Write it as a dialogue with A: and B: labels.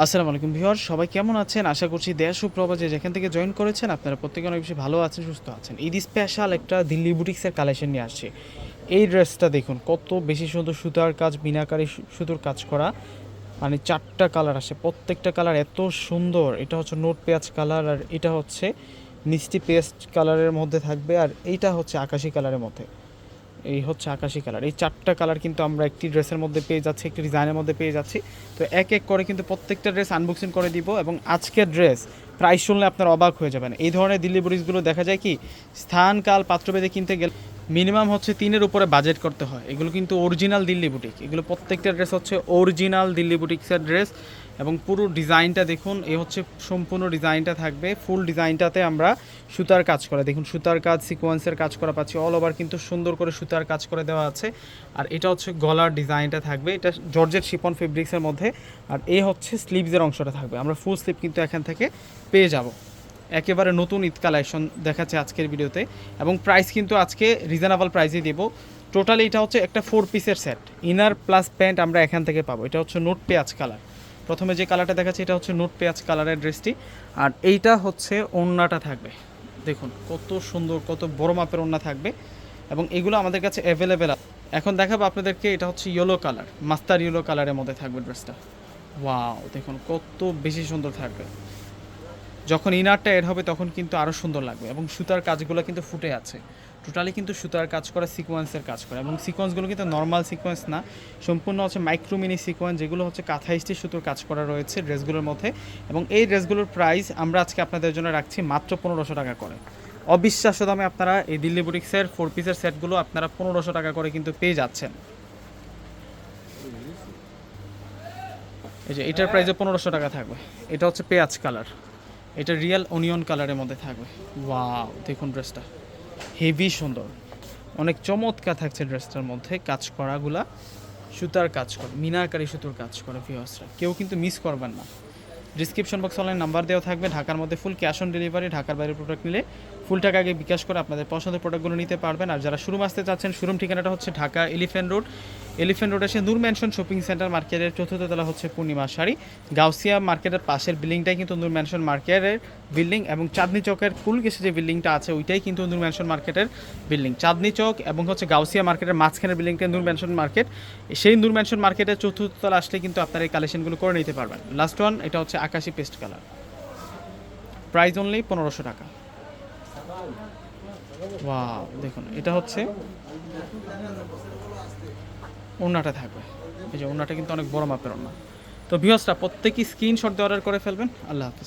A: আসসালামু আলাইকুম ভিউয়ার, সবাই কেমন আছেন? আশা করছি দেশ ও প্রবাসে যেখান থেকে জয়েন করেছেন আপনারা প্রত্যেকে অনেক বেশি ভালো আছেন, সুস্থ আছেন। ঈদ স্পেশাল একটা দিল্লি বুটিক্সের কালেকশন নিয়ে আসছি। এই ড্রেসটা দেখুন কত বেশি সুন্দর, সুতার কাজ, মিনাকারি সুতোর কাজ করা। মানে 4টা কালার আসে, প্রত্যেকটা কালার এত সুন্দর। এটা হচ্ছে নোট পেঁয়াজ কালার, আর এটা হচ্ছে মিষ্টি পেস্ট কালারের মধ্যে থাকবে, আর এইটা হচ্ছে আকাশি কালারের মধ্যে। এই হচ্ছে আকাশি কালার। এই 4টা কালার কিন্তু আমরা একটি ড্রেসের মধ্যে পেয়ে যাচ্ছি, একটি ডিজাইনের মধ্যে পেয়ে যাচ্ছি। তো এক এক করে কিন্তু প্রত্যেকটা ড্রেস আনবক্সিং করে দিব, এবং আজকের ড্রেস প্রাইস শুনলে আপনারা অবাক হয়ে যাবেন। এই ধরনের দিল্লি বুটিক্সগুলো দেখা যায় কি স্থান কাল পাত্রভেদে কিনতে গেলে মিনিমাম হচ্ছে 3-এর উপরে বাজেট করতে হয়। এগুলো কিন্তু অরিজিনাল দিল্লি বুটিক, এগুলো প্রত্যেকটা ড্রেস হচ্ছে অরিজিনাল দিল্লি বুটিক্সের ড্রেস। এবং পুরো ডিজাইনটা দেখুন, এই হচ্ছে সম্পূর্ণ ডিজাইনটা থাকবে। ফুল ডিজাইনটাতে আমরা সুতার কাজ করা, দেখুন সুতার কাজ, সিকোয়েন্সের কাজ করা পাচ্ছি। অল ওভার কিন্তু সুন্দর করে সুতার কাজ করে দেওয়া আছে। আর এটা হচ্ছে গলার ডিজাইনটা থাকবে, এটা জর্জেট শিফন ফেব্রিক্সের মধ্যে। আর এই হচ্ছে স্লিভসের অংশটা থাকবে, আমরা ফুল স্লিভ কিন্তু এখান থেকে পেয়ে যাব। একেবারে নতুন ঈদ কালেকশন দেখাচ্ছে আজকের ভিডিওতে, এবং প্রাইস কিন্তু আজকে রিজনেবল প্রাইসে দেব। টোটালি এটা হচ্ছে একটা 4 পিসের সেট, ইনার প্লাস প্যান্ট আমরা এখান থেকে পাবো। এটা হচ্ছে নোট পেঁয়াজ কালার, প্রথমে যে কালারটা দেখাচ্ছে এটা হচ্ছে নোট পেঁয়াজ কালারের ড্রেসটি। আর এইটা হচ্ছে ওড়নাটা থাকবে, দেখুন কত সুন্দর, কত বড় মাপের ওড়না থাকবে, এবং এগুলো আমাদের কাছে অ্যাভেলেবেল। এখন দেখাবো আপনাদেরকে, এটা হচ্ছে ইয়েলো কালার, মাস্টার ইয়েলো কালারের মধ্যে থাকবে ড্রেসটা। ওয়াও, দেখুন কত বেশি সুন্দর থাকবে। যখন ইনারটা এড হবে তখন কিন্তু আরও সুন্দর লাগবে, এবং সুতার কাজগুলো কিন্তু ফুটে আছে। টোটালি কিন্তু সুতার কাজ করা, সিকোয়েন্সের কাজ করা, এবং সিকোয়েন্সগুলো কিন্তু নর্মাল সিকোয়েন্স না, সম্পূর্ণ হচ্ছে মাইক্রো মিনি সিকোয়েন্স, যেগুলো হচ্ছে কাঁথা স্টিচ সুতোর কাজ করা রয়েছে ড্রেসগুলোর মধ্যে। এবং এই ড্রেসগুলোর প্রাইস আমরা আজকে আপনাদের জন্য রাখছি মাত্র 1500 টাকা করে। অবিশ্বাস্য দামে আপনারা এই দিল্লি বুটিক্সের 4 পিসের সেটগুলো আপনারা 1500 টাকা করে কিন্তু পেয়ে যাচ্ছেন। এই যে এটার প্রাইসে 1500 টাকা থাকবে। এটা হচ্ছে পেঁয়াজ কালার, এটা রিয়েল অনিয়ন কালারের মধ্যে থাকবে। ওয়াও, দেখুন ড্রেসটা হেভি সুন্দর, অনেক চমৎকার থাকছে ড্রেসটার মধ্যে। কাজ করাগুলা সুতার কাজ করে, মিনাকারি সুতোর কাজ করে। ভিউয়ার্সরা কেউ কিন্তু মিস করবেন না। ডিসক্রিপশন বক্স অনলাইন নাম্বার দেওয়া থাকবে। ঢাকার মধ্যে ফুল ক্যাশ অন ডেলিভারি, ঢাকার বাইরে প্রোডাক্ট নিলে ফুল টাকা আগে বিকাশ করে আপনাদের পছন্দের প্রোডাক্টগুলো নিতে পারবেন। আর যারা শোরুম আসতে চাচ্ছেন, শোরুম ঠিকানাটা হচ্ছে Dhaka elephant road. Elephant road এসে নূর ম্যানশন শপিং সেন্টার মার্কেটের চতুর্থ তলা হচ্ছে পূর্ণিমা শাড়ি। গাউসিয়া মার্কেটের পাশের বিল্ডিংটাই কিন্তু নূর ম্যানশন মার্কেটের বিল্ডিং, এবং চাঁদনি চকের কুল গেছে যে বিল্ডিংটা আছে ওইটাই কিন্তু নূর ম্যানশন মার্কেটের বিল্ডিং। চাঁদনি চক এবং হচ্ছে গাউসিয়া মার্কেটের মাঝখানের বিল্ডিংটা নূর ম্যানশন মার্কেট। সেই নূর ম্যানশন মার্কেটের চতুর্থ তলা আসলে কিন্তু আপনারা এই কালেকশনগুলো করে নিতে পারবেন। লাস্ট ওয়ান, এটা হচ্ছে আকাশি পেস্ট কালার, প্রাইস অনলি 1500 টাকা। ওয়াও, দেখুন এটা হচ্ছে ওড়নাটা থাকবে। এই যে ওড়নাটা কিন্তু অনেক বড় মাপের ওড়না। তো ভিউয়ার্সরা প্রত্যেকেই স্ক্রিনশট দিয়ে অর্ডার করে ফেলবেন। আল্লাহ হাফেজ।